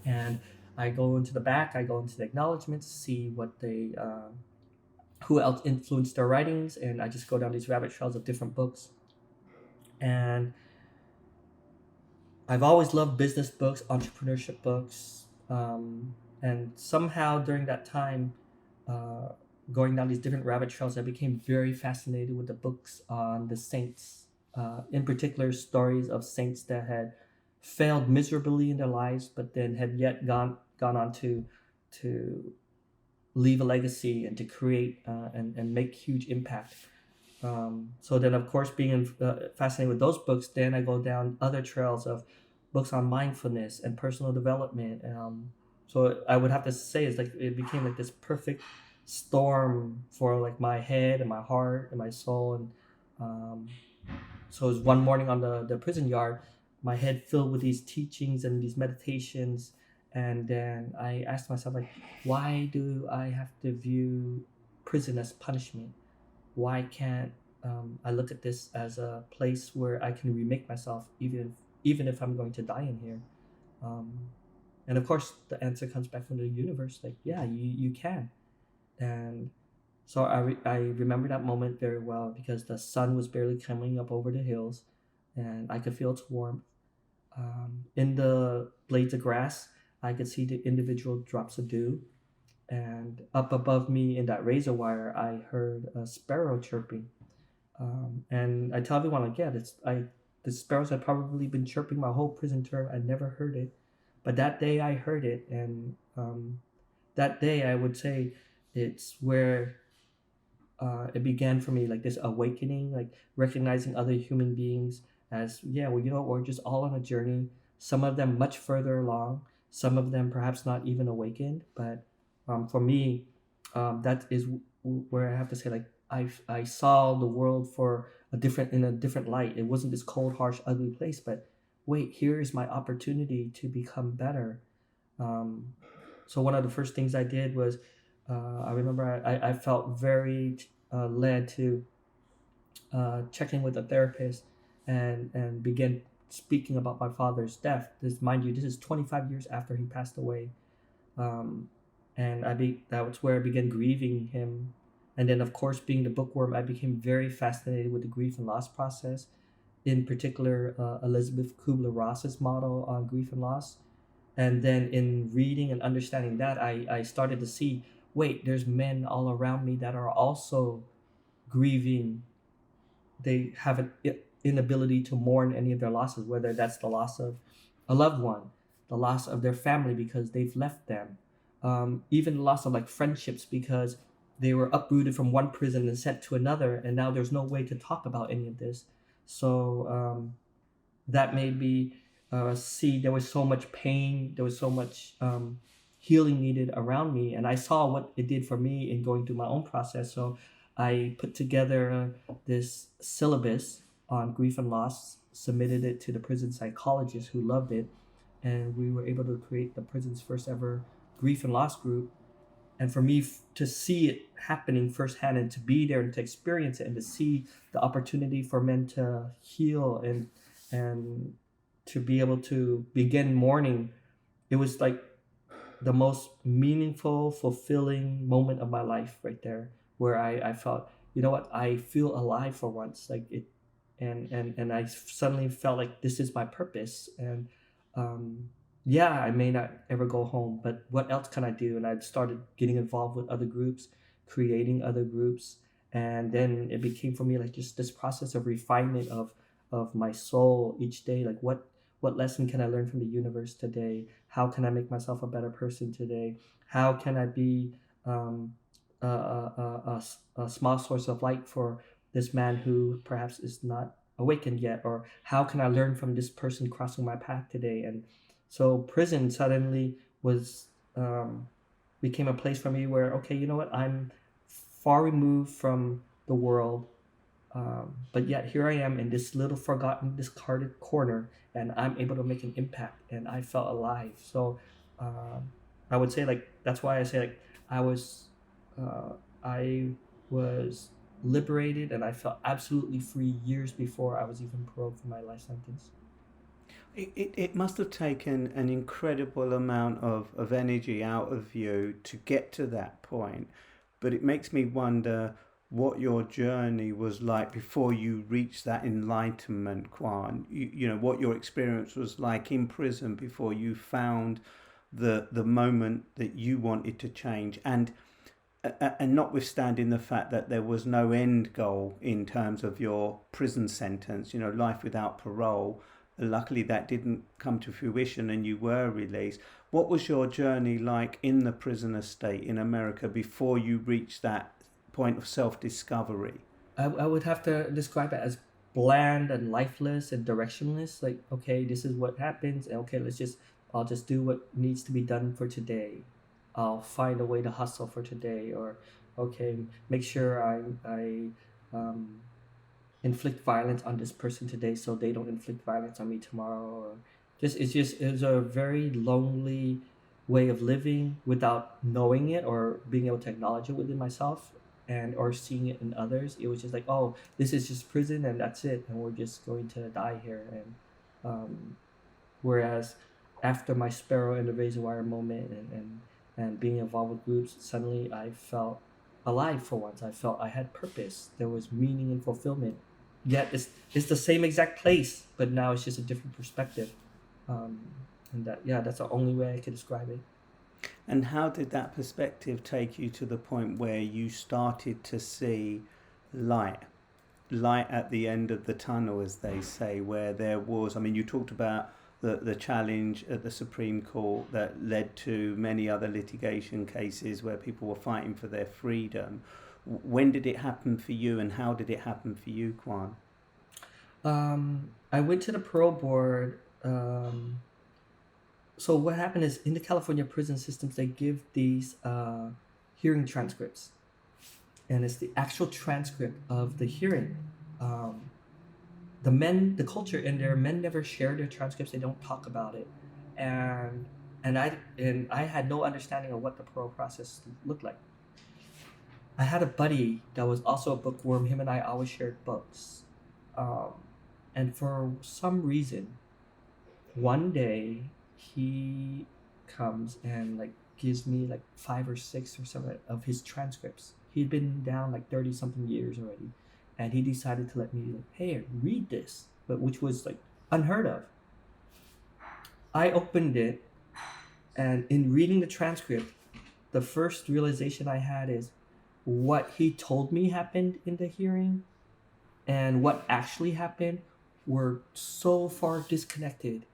Speaker 3: and I go into the back, I go into the acknowledgments, see what they, who else influenced their writings, and I just go down these rabbit trails of different books. And I've always loved business books, entrepreneurship books, and somehow during that time, going down these different rabbit trails, I became very fascinated with the books on the saints, in particular stories of saints that had failed miserably in their lives, but then had yet gone on to leave a legacy and to create and make huge impact. So then, of course, being fascinated with those books, then I go down other trails of books on mindfulness and personal development. So I would have to say it's like it became like this perfect storm for like my head and my heart and my soul. And so it was one morning on the prison yard, my head filled with these teachings and these meditations. And then I asked myself, like, why do I have to view prison as punishment? Why can't I look at this as a place where I can remake myself, even if I'm going to die in here? And of course, the answer comes back from the universe, like, yeah, you can. And so I remember that moment very well, because the sun was barely coming up over the hills, and I could feel its warmth. In the blades of grass, I could see the individual drops of dew. And up above me in that razor wire, I heard a sparrow chirping. And I tell everyone, like, yeah, the sparrows had probably been chirping my whole prison term. I never heard it. But that day I heard it. And that day, I would say, it's where it began for me, like this awakening, like recognizing other human beings as, yeah, well, we're just all on a journey. Some of them much further along, some of them perhaps not even awakened. But for me, that is where I have to say, like, I saw the world in a different light. It wasn't this cold, harsh, ugly place, but wait, here is my opportunity to become better. So one of the first things I did was, I remember I felt very led to check in with a therapist and begin speaking about my father's death. Mind you, this is 25 years after he passed away. And that was where I began grieving him. And then, of course, being the bookworm, I became very fascinated with the grief and loss process, in particular, Elizabeth Kubler-Ross's model on grief and loss. And then in reading and understanding that, I started to see, wait, there's men all around me that are also grieving. They have an inability to mourn any of their losses, whether that's the loss of a loved one, the loss of their family because they've left them, even the loss of like friendships because they were uprooted from one prison and sent to another, and now there's no way to talk about any of this. So that made me see there was so much pain, there was so much healing needed around me, and I saw what it did for me in going through my own process. So I put together this syllabus on grief and loss, submitted it to the prison psychologist who loved it, and we were able to create the prison's first ever grief and loss group. And for me to see it happening firsthand and to be there and to experience it and to see the opportunity for men to heal and to be able to begin morning, it was like the most meaningful, fulfilling moment of my life right there, where I felt, you know what, I feel alive for once, like it, and I suddenly felt like this is my purpose, and yeah, I may not ever go home, but what else can I do? And I started getting involved with other groups, creating other groups, and then it became for me like just this process of refinement of my soul each day, like what lesson can I learn from the universe today? How can I make myself a better person today? How can I be a small source of light for this man who perhaps is not awakened yet? Or how can I learn from this person crossing my path today? And so prison suddenly was became a place for me where, okay, you know what, I'm far removed from the world, but yet here I am in this little forgotten, discarded corner, and I'm able to make an impact, and I felt alive. So I would say, like, that's why I say, like, I was liberated and I felt absolutely free years before I was even paroled for my life sentence.
Speaker 1: It must have taken an incredible amount of energy out of you to get to that point, but it makes me wonder what your journey was like before you reached that enlightenment, Quan. You know, what your experience was like in prison before you found the moment that you wanted to change, and notwithstanding the fact that there was no end goal in terms of your prison sentence, you know, life without parole. Luckily, that didn't come to fruition and you were released. What was your journey like in the prisoner state in America before you reached that point of self-discovery?
Speaker 3: I would have to describe it as bland and lifeless and directionless. Like, okay, this is what happens, and okay, I'll just do what needs to be done for today. I'll find a way to hustle for today, or okay, make sure I inflict violence on this person today so they don't inflict violence on me tomorrow. Or it's a very lonely way of living without knowing it or being able to acknowledge it within myself and or seeing it in others. It was just like, oh, this is just prison and that's it, and we're just going to die here. And whereas after my Sparrow and the razor wire moment and being involved with groups, suddenly I felt alive for once. I felt I had purpose. There was meaning and fulfillment. Yet it's the same exact place, but now it's just a different perspective. And that's the only way I could describe it.
Speaker 1: And how did that perspective take you to the point where you started to see light at the end of the tunnel, as they say, where there was, I mean, you talked about the challenge at the Supreme Court that led to many other litigation cases where people were fighting for their freedom. When did it happen for you, and how did it happen for you, Quan?
Speaker 3: I went to the parole board. So what happened is, in the California prison systems, they give these hearing transcripts, and it's the actual transcript of the hearing. The culture in there, men never share their transcripts. They don't talk about it, and I had no understanding of what the parole process looked like. I had a buddy that was also a bookworm. Him and I always shared books, and for some reason, one day he comes and like gives me like 5 or 6 or 7 of his transcripts. He'd been down like 30 something years already, and he decided to let me, like, hey, read this, but which was like unheard of. I opened it, and in reading the transcript, the first realization I had is what he told me happened in the hearing and what actually happened were so far disconnected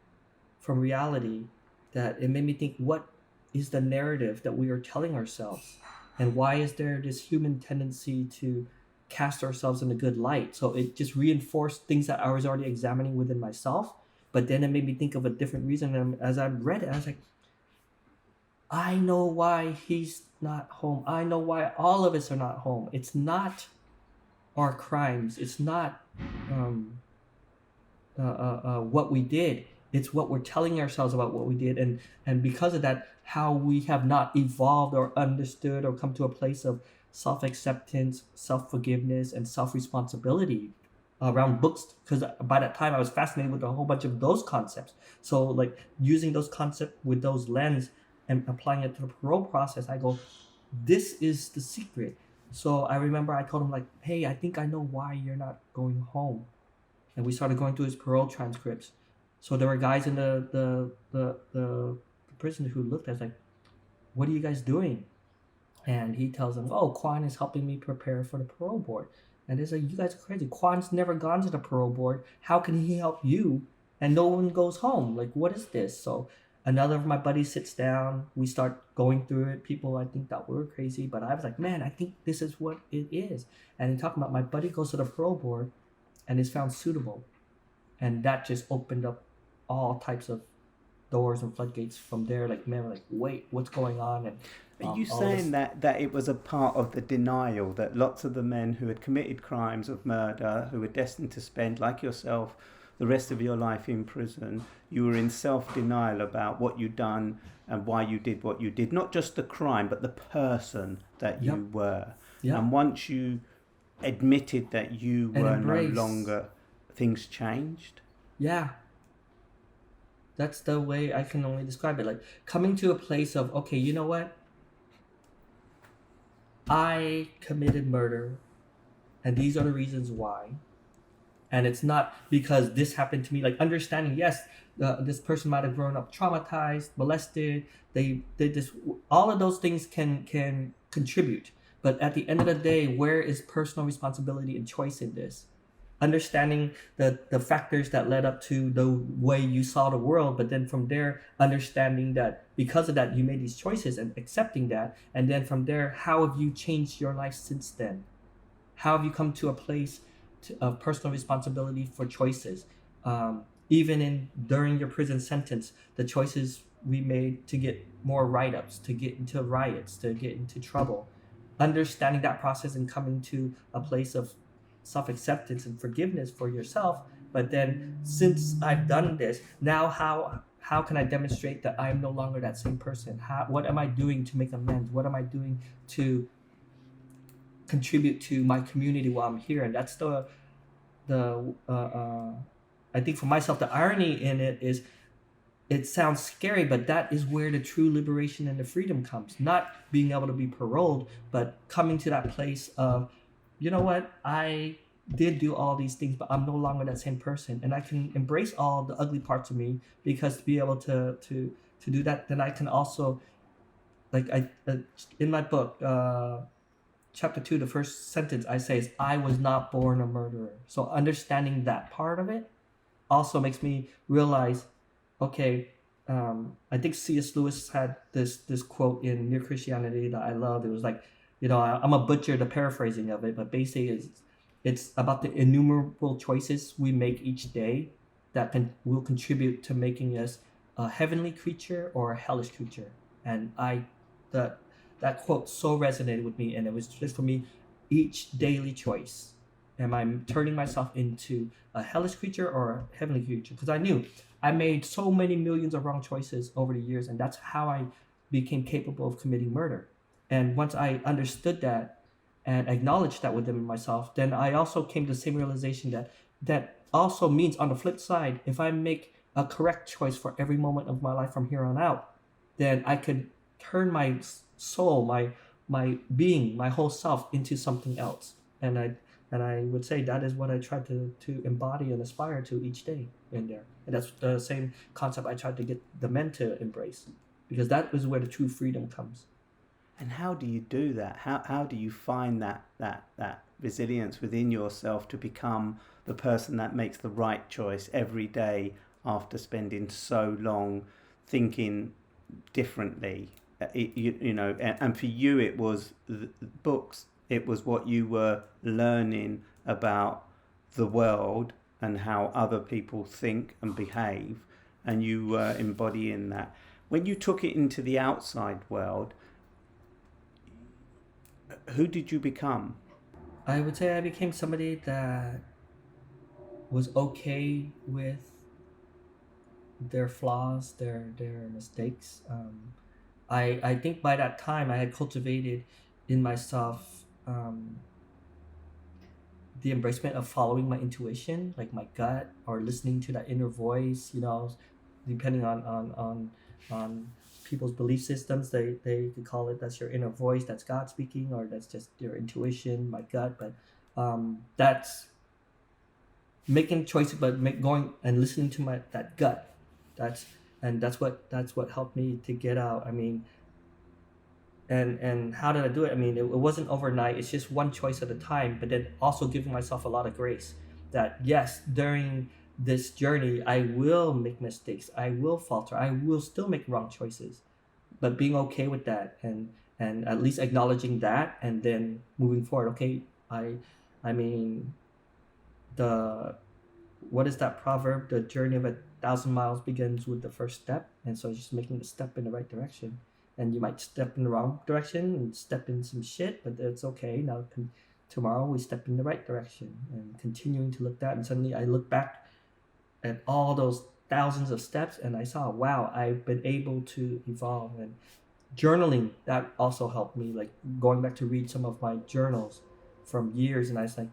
Speaker 3: from reality that it made me think, what is the narrative that we are telling ourselves, and why is there this human tendency to cast ourselves in a good light? So it just reinforced things that I was already examining within myself, but then it made me think of a different reason. And as I read it, I was like, I know why he's not home. I know why all of us are not home. It's not our crimes. It's not what we did. It's what we're telling ourselves about what we did. And because of that, how we have not evolved or understood or come to a place of self-acceptance, self-forgiveness, and self-responsibility. around books, because by that time I was fascinated with a whole bunch of those concepts. So like using those concepts with those lens and applying it to the parole process, I go, this is the secret. So I remember I told him like, hey, I think I know why you're not going home. And we started going through his parole transcripts. So there were guys in the prison who looked at us like, what are you guys doing? And he tells them, oh, Quan is helping me prepare for the parole board. And they're like, you guys are crazy. Quan's never gone to the parole board. How can he help you? And no one goes home. Like, what is this? So another of my buddies sits down. We start going through it. People, I think, thought we were crazy. But I was like, man, I think this is what it is. And then talking about my buddy goes to the parole board and is found suitable. And that just opened up all types of doors and floodgates from there. Like, man, like, wait, what's going on? And
Speaker 1: are you saying that it was a part of the denial that lots of the men who had committed crimes of murder, who were destined to spend, like yourself, the rest of your life in prison, you were in self-denial about what you'd done and why you did what you did? Not just the crime, but the person that you were. And once you admitted that you were no longer, things changed?
Speaker 3: Yeah. That's the way I can only describe it. Like coming to a place of, okay, you know what? I committed murder, and these are the reasons why. And it's not because this happened to me. Like understanding, yes, this person might have grown up traumatized, molested. They did this. All of those things can contribute. But at the end of the day, where is personal responsibility and choice in this? Understanding the factors that led up to the way you saw the world, but then from there understanding that because of that you made these choices and accepting that, and then from there, how have you changed your life since then? How have you come to a place of personal responsibility for choices? Even during your prison sentence, the choices we made to get more write-ups, to get into riots, to get into trouble, understanding that process and coming to a place of self-acceptance and forgiveness for yourself. But then since I've done this, now how can I demonstrate that I'm no longer that same person? What am I doing to make amends? What am I doing to contribute to my community while I'm here? And that's the I think for myself, the irony in it is, it sounds scary, but that is where the true liberation and the freedom comes. Not being able to be paroled, but coming to that place of, you know what, I did do all these things, but I'm no longer that same person. And I can embrace all the ugly parts of me, because to be able to do that, then I can also, like in my book, chapter 2, the first sentence I say is, I was not born a murderer. So understanding that part of it also makes me realize, okay, I think C.S. Lewis had this quote in Mere Christianity that I loved. It was like, I'm a butcher the paraphrasing of it, but basically it's about the innumerable choices we make each day that will contribute to making us a heavenly creature or a hellish creature. And that quote so resonated with me, and it was just for me, each daily choice. Am I turning myself into a hellish creature or a heavenly creature? Because I knew I made so many millions of wrong choices over the years, and that's how I became capable of committing murder. And once I understood that and acknowledged that within myself, then I also came to the same realization that also means, on the flip side, if I make a correct choice for every moment of my life from here on out, then I could turn my soul, my being, my whole self into something else. And I would say that is what I try to embody and aspire to each day in there. And that's the same concept I tried to get the men to embrace, because that is where the true freedom comes.
Speaker 1: And how do you do that? How do you find that resilience within yourself to become the person that makes the right choice every day after spending so long thinking differently? And for you, it was the books. It was what you were learning about the world and how other people think and behave, and you were embodying that. When you took it into the outside world, who did you become?
Speaker 3: I would say I became somebody that was okay with their flaws, their mistakes. I think by that time I had cultivated in myself the embracement of following my intuition, like my gut, or listening to that inner voice, depending on people's belief systems, they could call it, that's your inner voice, that's God speaking, or that's just your intuition, my gut. But that's making choices, but going and listening to that gut. That's what helped me to get out. I mean, and how did I do it? I mean, it wasn't overnight. It's just one choice at a time, but then also giving myself a lot of grace that yes, during this journey, I will make mistakes. I will falter. I will still make wrong choices, but being okay with that, and at least acknowledging that, and then moving forward. Okay, I mean, the what is that proverb? The journey of 1,000 miles begins with the first step, and so just making the step in the right direction. And you might step in the wrong direction and step in some shit, but it's okay. Now tomorrow we step in the right direction, and continuing to look that. And suddenly I look back at all those thousands of steps, and I saw, wow, I've been able to evolve. And journaling, that also helped me, like going back to read some of my journals from years, and I was like,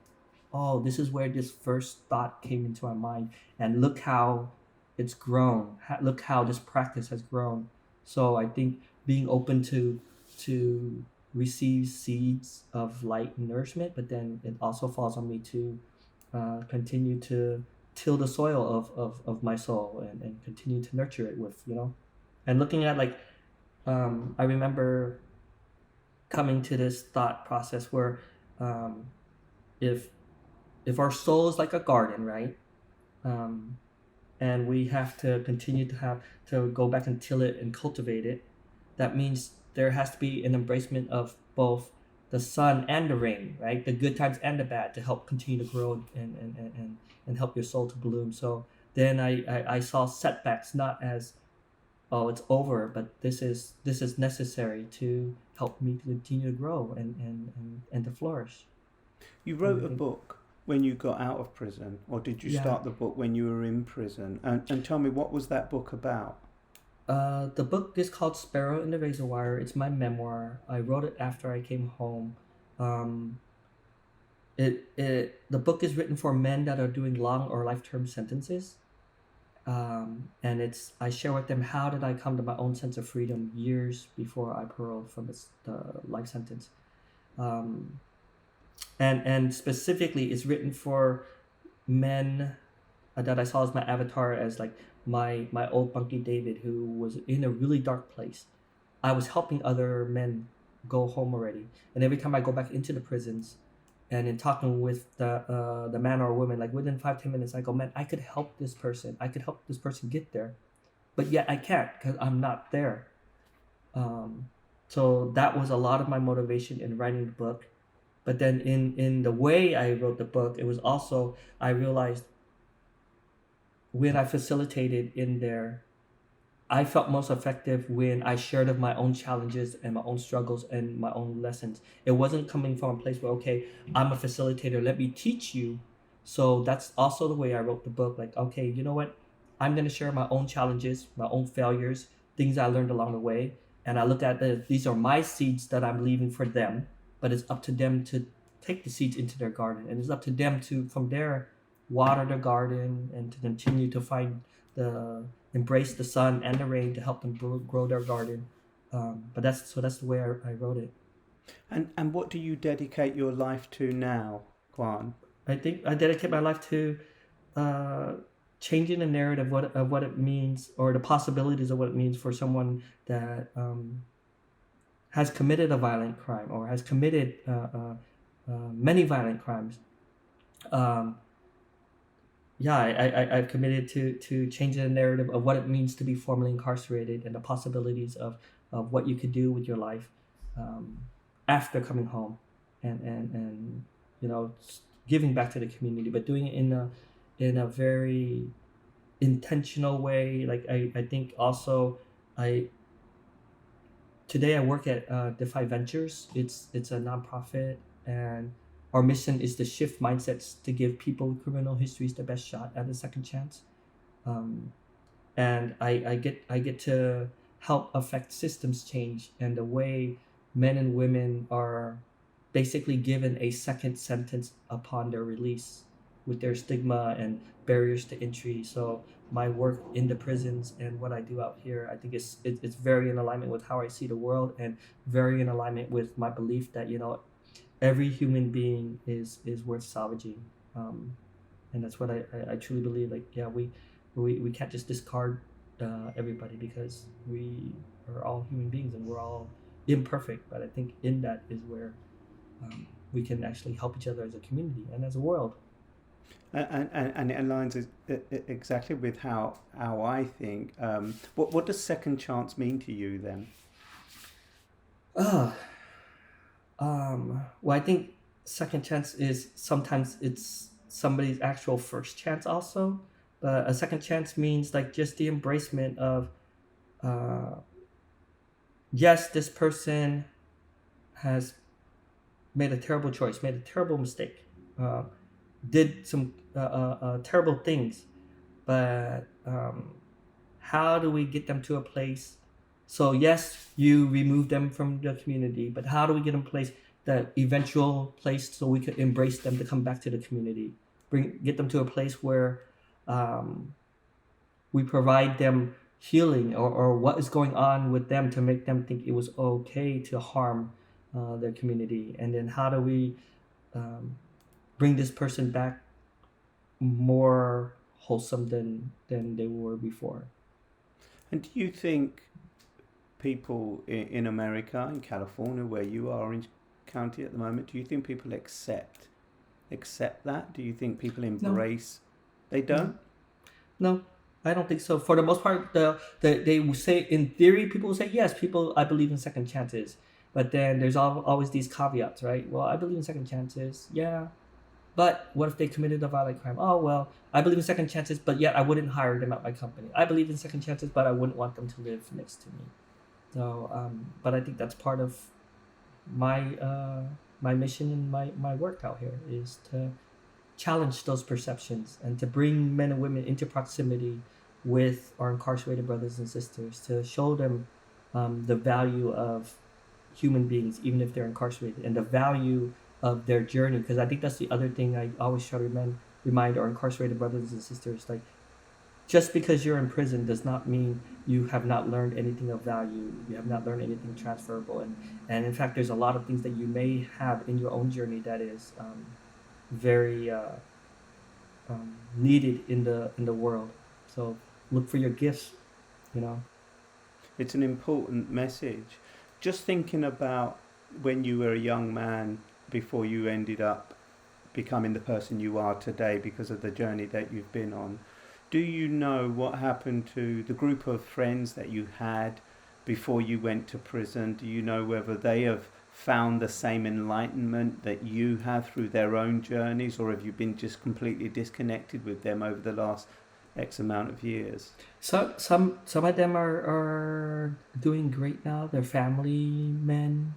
Speaker 3: oh, this is where this first thought came into my mind, and look how it's grown. Look how this practice has grown. So I think being open to receive seeds of light and nourishment, but then it also falls on me to continue to till the soil of my soul, and continue to nurture it with, and looking at, like, I remember coming to this thought process where if our soul is like a garden, right? And we have to continue to go back and till it and cultivate it. That means there has to be an embracement of both the sun and the rain, right? The good times and the bad, to help continue to grow and help your soul to bloom. So then I saw setbacks not as, oh, it's over, but this is necessary to help me to continue to grow and to flourish.
Speaker 1: You wrote a book when you got out of prison, or did you start the book when you were in prison? And tell me, what was that book about?
Speaker 3: The book is called Sparrow in the Razor Wire. It's my memoir. I wrote it after I came home. The book is written for men that are doing long or life-term sentences. And I share with them how did I come to my own sense of freedom years before I paroled from the life sentence. And specifically, it's written for men that I saw as my avatar, as like my old bunkie David, who was in a really dark place. I was helping other men go home already, and every time I go back into the prisons, and in talking with the man or woman, like within 5-10 minutes, I go, man, I could help this person. I could help this person get there, but yet I can't because I'm not there. So that was a lot of my motivation in writing the book. But then in the way I wrote the book, it was also, I realized when I facilitated in there, I felt most effective when I shared of my own challenges and my own struggles and my own lessons. It wasn't coming from a place where, okay, I'm a facilitator, let me teach you. So that's also the way I wrote the book. Like, okay, you know what? I'm going to share my own challenges, my own failures, things I learned along the way. And I look at these are my seeds that I'm leaving for them, but it's up to them to take the seeds into their garden. And it's up to them to, from there, water the garden and to continue to embrace the sun and the rain to help them grow their garden. But that's the way I wrote it.
Speaker 1: And what do you dedicate your life to now, Quan?
Speaker 3: I think I dedicate my life to changing the narrative of what it means, or the possibilities of what it means for someone that has committed a violent crime or has committed many violent crimes. I've committed to changing the narrative of what it means to be formerly incarcerated and the possibilities of what you could do with your life after coming home, and giving back to the community, but doing it in a very intentional way. Like I think also today I work at Defy Ventures. It's a nonprofit, and our mission is to shift mindsets to give people with criminal histories the best shot at a second chance. And I get to help affect systems change and the way men and women are basically given a second sentence upon their release with their stigma and barriers to entry. So my work in the prisons and what I do out here, I think it's very in alignment with how I see the world, and very in alignment with my belief that, you know, every human being is worth salvaging. And that's what I truly believe. Like, yeah, we can't just discard everybody, because we are all human beings and we're all imperfect. But I think in that is where we can actually help each other as a community and as a world.
Speaker 1: And it aligns exactly with how I think. What does second chance mean to you then?
Speaker 3: Well, I think second chance is sometimes it's somebody's actual first chance also. But a second chance means like just the embracement of, yes, this person has made a terrible choice, made a terrible mistake, did some terrible things, but how do we get them to a place? So yes, you remove them from the community, but how do we get them place, that eventual place, so we could embrace them to come back to the community, get them to a place where we provide them healing, or what is going on with them to make them think it was okay to harm their community, and then how do we bring this person back more wholesome than they were before.
Speaker 1: And do you think people in America, in California, where you are, Orange County at the moment, do you think people accept that? Do you think people embrace? No. They don't?
Speaker 3: No, I don't think so. For the most part, they will say, in theory, people will say, yes, I believe in second chances. But then there's always these caveats, right? Well, I believe in second chances, yeah. But what if they committed a violent crime? Oh, well, I believe in second chances, but yet I wouldn't hire them at my company. I believe in second chances, but I wouldn't want them to live next to me. So, but I think that's part of my my mission and my work out here, is to challenge those perceptions and to bring men and women into proximity with our incarcerated brothers and sisters, to show them the value of human beings, even if they're incarcerated, and the value of their journey. Because I think that's the other thing I always try to remind our incarcerated brothers and sisters, like, just because you're in prison does not mean you have not learned anything of value. You have not learned anything transferable. And in fact, there's a lot of things that you may have in your own journey that is very needed in the world. So look for your gifts, you know.
Speaker 1: It's an important message. Just thinking about when you were a young man, before you ended up becoming the person you are today because of the journey that you've been on, do you know what happened to the group of friends that you had before you went to prison? Do you know whether they have found the same enlightenment that you have through their own journeys, or have you been just completely disconnected with them over the last X amount of years?
Speaker 3: So some of them are doing great now. They're family men,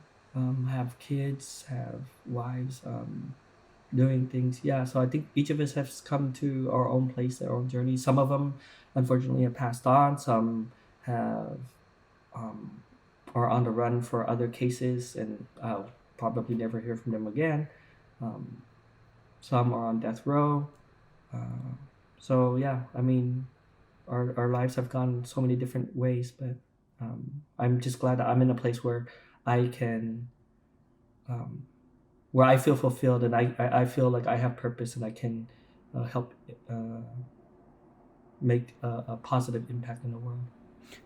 Speaker 3: have kids, have wives, doing things. Yeah, so I think each of us has come to our own place, our own journey. Some of them unfortunately have passed on. Some have are on the run for other cases, and I'll probably never hear from them again. Some are on death row. So yeah, I mean, our lives have gone so many different ways, but I'm just glad that I'm in a place where I can, where I feel fulfilled, and I feel like I have purpose, and I can help make a positive impact in the world.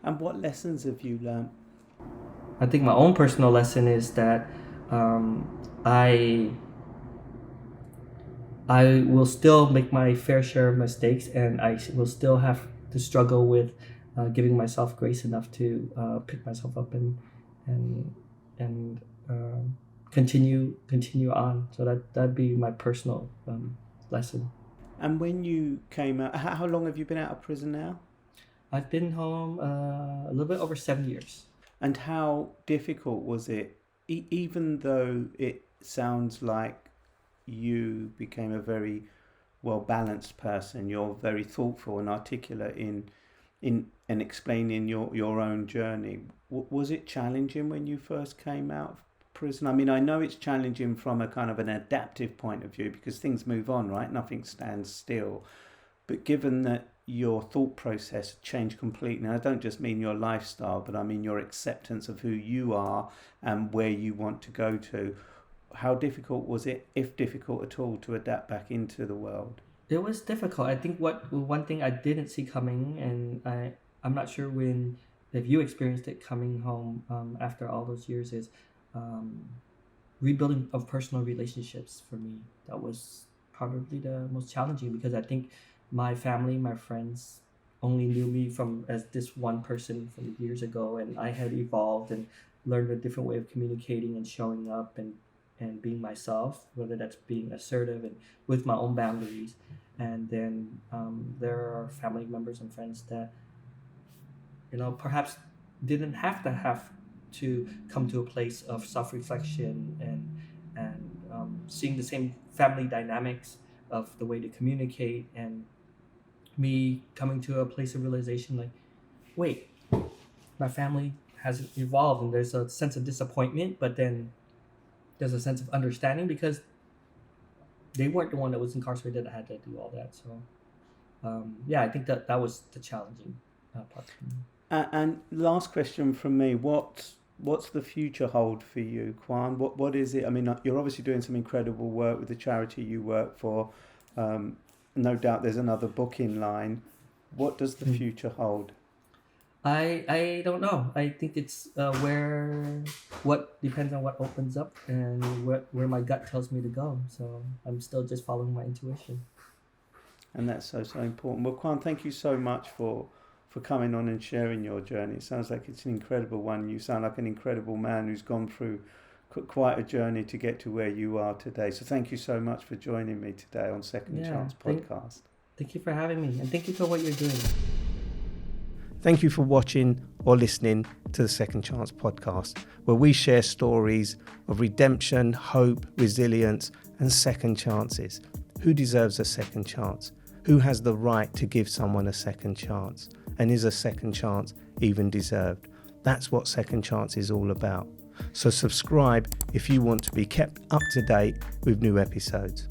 Speaker 1: And what lessons have you learned?
Speaker 3: I think my own personal lesson is that I will still make my fair share of mistakes, and I will still have to struggle with giving myself grace enough to pick myself up and continue on. So that'd be my personal lesson.
Speaker 1: And when you came out, how long have you been out of prison now?
Speaker 3: I've been home a little bit over 7 years.
Speaker 1: And how difficult was it, even though it sounds like you became a very well-balanced person, you're very thoughtful and articulate in explaining your own journey. Was it challenging when you first came out of prison? I mean, I know it's challenging from a kind of an adaptive point of view because things move on, right? Nothing stands still. But given that your thought process changed completely, and I don't just mean your lifestyle, but I mean your acceptance of who you are and where you want to go to, how difficult was it, if difficult at all, to adapt back into the world?
Speaker 3: It was difficult. I think one thing I didn't see coming, and I'm not sure if you experienced it coming home after all those years, is rebuilding of personal relationships for me. That was probably the most challenging because I think my family, my friends only knew me as this one person from years ago, and I had evolved and learned a different way of communicating and showing up and being myself, whether that's being assertive and with my own boundaries. And then there are family members and friends that, perhaps didn't have to come to a place of self-reflection and seeing the same family dynamics of the way to communicate, and me coming to a place of realization like, wait, my family hasn't evolved, and there's a sense of disappointment, but then there's a sense of understanding because they weren't the one that was incarcerated that had to do all that. So I think that was the challenging part for me.
Speaker 1: And last question from me, what's the future hold for you, Quan? What is it? I mean, you're obviously doing some incredible work with the charity you work for. No doubt there's another book in line. What does the future hold?
Speaker 3: I don't know. I think it's what depends on what opens up and where my gut tells me to go. So I'm still just following my intuition.
Speaker 1: And that's so important. Well, Quan, thank you so much for coming on and sharing your journey. It sounds like it's an incredible one. You sound like an incredible man who's gone through quite a journey to get to where you are today. So thank you so much for joining me today on Second Chance Podcast.
Speaker 3: Thank you for having me, and thank you for what you're doing.
Speaker 4: Thank you for watching or listening to the Second Chance Podcast, where we share stories of redemption, hope, resilience, and second chances. Who deserves a second chance? Who has the right to give someone a second chance? And is a second chance even deserved? That's what Second Chance is all about. So subscribe if you want to be kept up to date with new episodes.